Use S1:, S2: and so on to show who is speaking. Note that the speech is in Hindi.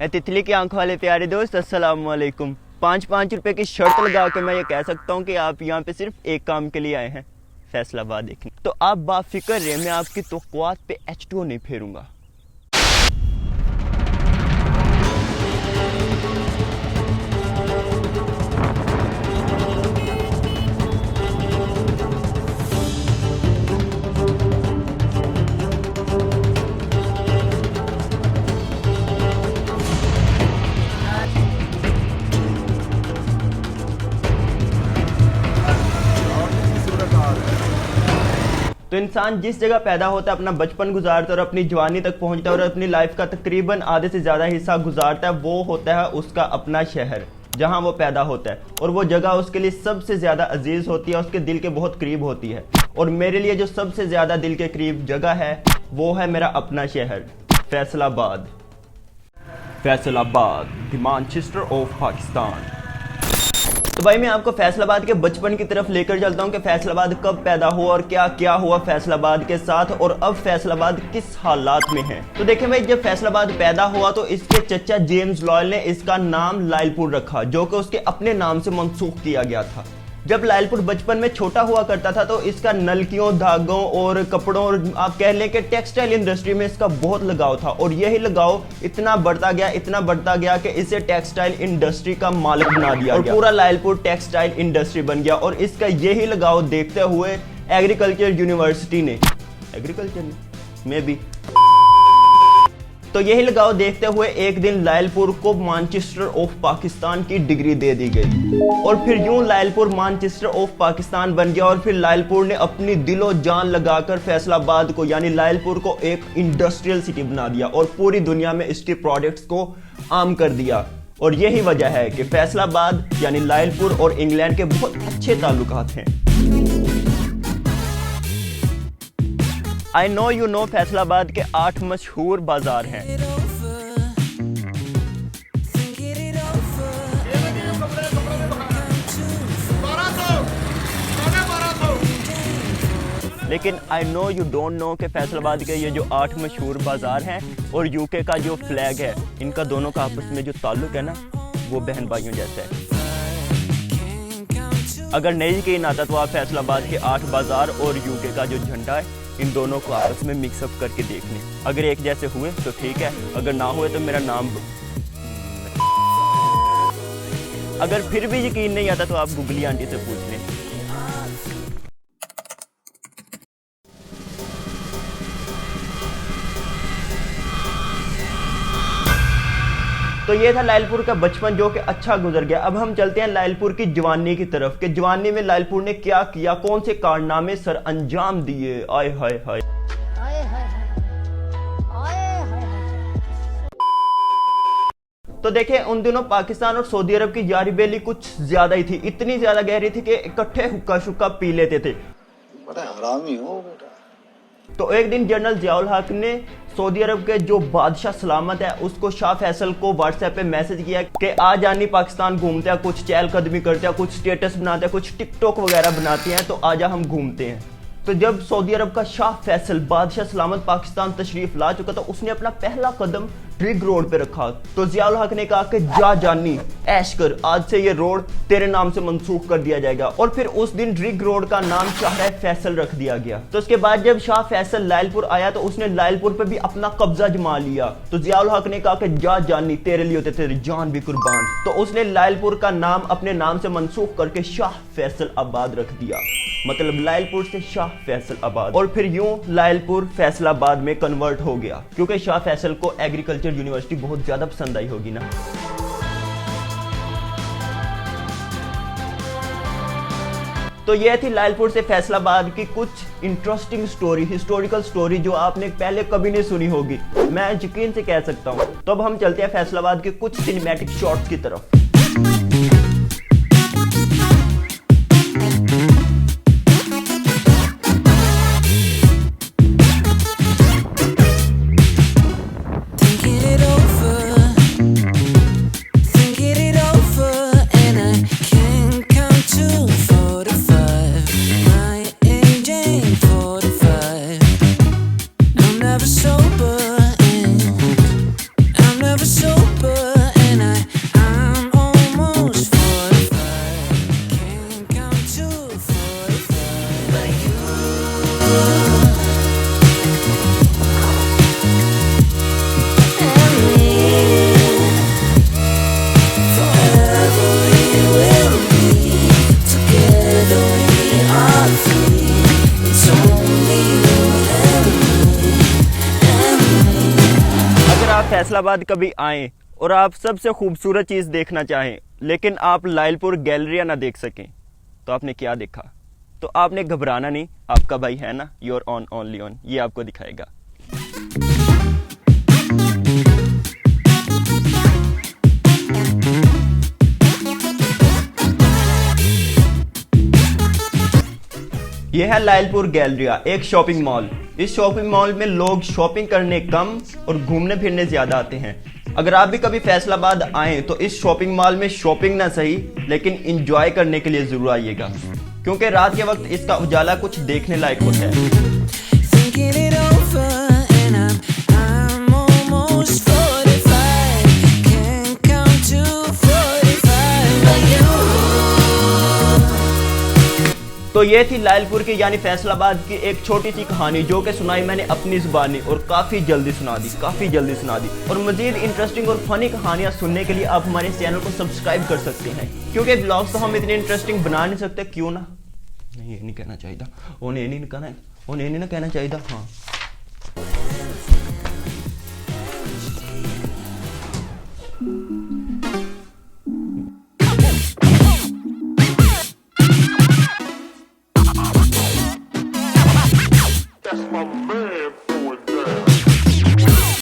S1: तितली की आंखों वाले प्यारे दोस्त, अस्सलाम वालेकुम। 5-5 रुपए की शर्त लगा के मैं ये कह सकता हूँ कि आप यहाँ पे सिर्फ एक काम के लिए आए हैं, फैसलाबाद देखने। तो आप बाफिक्र रहे, मैं आपकी तौक़ुआत पे H2O नहीं फेरूंगा। तो इंसान जिस जगह पैदा होता है, अपना बचपन गुजारता है और अपनी जवानी तक पहुंचता है और अपनी लाइफ का तकरीबन आधे से ज़्यादा हिस्सा गुजारता है, वो होता है उसका अपना शहर जहां वो पैदा होता है। और वो जगह उसके लिए सबसे ज़्यादा अजीज़ होती है, उसके दिल के बहुत करीब होती है। और मेरे लिए जो सबसे ज़्यादा दिल के करीब जगह है वो है मेरा अपना शहर, Faisalabad. Faisalabad, the Manchester of Pakistan. तो भाई मैं आपको फैसलाबाद के बचपन की तरफ लेकर चलता हूँ कि फैसलाबाद कब पैदा हुआ और क्या क्या हुआ फैसलाबाद के साथ, और अब फैसलाबाद किस हालात में है। तो देखें भाई, जब फैसलाबाद पैदा हुआ तो इसके चचा जेम्स लॉयल ने इसका नाम लायलपुर रखा, जो कि उसके अपने नाम से मंसूख किया गया था। जब लायलपुर बचपन में छोटा हुआ करता था तो इसका नलकियों, धागों और कपड़ों और आप कह लें कि टेक्सटाइल इंडस्ट्री में इसका बहुत लगाव था। और यही लगाव इतना बढ़ता गया कि इसे टेक्सटाइल इंडस्ट्री का मालिक बना दिया गया और पूरा लायलपुर टेक्सटाइल इंडस्ट्री बन गया। और इसका यही लगाव देखते हुए एग्रीकल्चर यूनिवर्सिटी ने में भी तो यही लगाव देखते हुए एक दिन लायलपुर को मैनचेस्टर ऑफ पाकिस्तान की डिग्री दे दी गई। और फिर यूं लायलपुर मैनचेस्टर ऑफ पाकिस्तान बन गया। और फिर लायलपुर ने अपनी दिलो जान लगाकर फैसलाबाद को यानी लायलपुर को एक इंडस्ट्रियल सिटी बना दिया और पूरी दुनिया में इसके प्रोडक्ट्स को आम कर दिया। और यही वजह है कि फैसलाबाद यानी लायलपुर और इंग्लैंड के बहुत अच्छे ताल्लुकात हैं। I know you know Faisalabad के 8 मशहूर बाजार हैं। लेकिन I know you don't know कि फैसलाबाद के ये जो 8 मशहूर बाजार हैं और यूके का जो फ्लैग है, इनका दोनों का आपस में जो ताल्लुक है ना, वो बहन भाइयों जैसा है। अगर नहीं यकीन आता तो आप फैसलाबाद के 8 बाजार और यूके का जो झंडा है, इन दोनों को आपस में मिक्सअप करके देख लें। अगर एक जैसे हुए तो ठीक है, अगर ना हुए तो मेरा नाम। अगर फिर भी यकीन नहीं आता तो आप गुगली आंटी से पूछ लें। तो ये था लायलपुर का बचपन जो कि अच्छा गुजर गया। अब हम चलते हैं लायलपुर की जवानी की तरफ कि जवानी में लायलपुर ने क्या किया, कौन से कारनामे सर अंजाम दिए। आय हाय हाय। तो देखें, उन दिनों पाकिस्तान और सऊदी अरब की यारी बेली कुछ ज्यादा ही थी, इतनी ज्यादा गहरी थी कि इकट्ठे हुक्का शुक्का पी लेते थे।
S2: बड़ा हरामी हो बेटा।
S1: तो एक दिन जनरल जियाउल हक ने सऊदी अरब के जो बादशाह सलामत है उसको शाह फैसल को व्हाट्सएप पे मैसेज किया कि आज आनी पाकिस्तान घूमते हैं, कुछ चहलकदमी करते हैं, कुछ स्टेटस बनाते हैं, कुछ टिकटॉक वगैरह बनाते हैं, तो आजा हम घूमते हैं। तो जब सऊदी अरब का शाह फैसल बादशाह सलामत पाकिस्तान तशरीफ ला चुका था, उसने अपना पहला कदम रिग रोड पे रखा। तो जियाउल हक ने कहा कि जा जानी ऐश कर, आज से ये रोड तेरे नाम से मंसूख कर दिया जाएगा। और फिर उस दिन रिग रोड का नाम शाह फैसल रख दिया गया। तो उसके बाद जब शाह फैसल लायलपुर आया तो उसने लायलपुर पे भी अपना कब्जा जमा लिया। तो जियाउल हक ने कहा कि जा जानी, तेरे लिए होते तेरी जान भी कुर्बान। तो उसने लायलपुर का नाम अपने नाम से मंसूख करके शाह फैसल आबाद रख दिया, मतलब लायलपुर से शाह फैसल आबाद। और फिर यूं लायलपुर फैसलाबाद में कन्वर्ट हो गया, क्योंकि शाह फैसल को एग्रीकल्चर यूनिवर्सिटी बहुत ज्यादा पसंद आई होगी ना। तो यह थी लायलपुर से फैसलाबाद की कुछ इंटरेस्टिंग स्टोरी, हिस्टोरिकल स्टोरी जो आपने पहले कभी नहीं सुनी होगी, मैं यकीन से कह सकता हूं। तो अब हम चलते हैं फैसलाबाद के कुछ सिनेमैटिक शॉट्स की तरफ। फैसलाबाद कभी आएं और आप सबसे खूबसूरत चीज़ देखना चाहें लेकिन आप लायलपुर गैलरिया ना देख सकें तो आपने क्या देखा? तो आपने घबराना नहीं, आपका भाई है ना, योर ऑन ओनली ऑन, ये आपको दिखाएगा। यह है लायलपुर गैलरिया, एक शॉपिंग मॉल। इस शॉपिंग मॉल में लोग शॉपिंग करने कम और घूमने फिरने ज्यादा आते हैं। अगर आप भी कभी फैसलाबाद आएं तो इस शॉपिंग मॉल में शॉपिंग ना सही लेकिन इंजॉय करने के लिए जरूर आइएगा, क्योंकि रात के वक्त इसका उजाला कुछ देखने लायक होता है। तो ये थी लायलपुर की यानी फैसलाबाद की एक छोटी सी कहानी जो कि सुनाई मैंने अपनी जुबानी और काफ़ी जल्दी सुना दी। और मजीद इंटरेस्टिंग और फनी कहानियाँ सुनने के लिए आप हमारे चैनल को सब्सक्राइब कर सकते हैं, क्योंकि ब्लॉग्स तो हम इतने इंटरेस्टिंग बना नहीं सकते, क्यों ना? नहीं, ये नहीं कहना चाहिए, उन्हें नहीं कहना चाहिए, हाँ।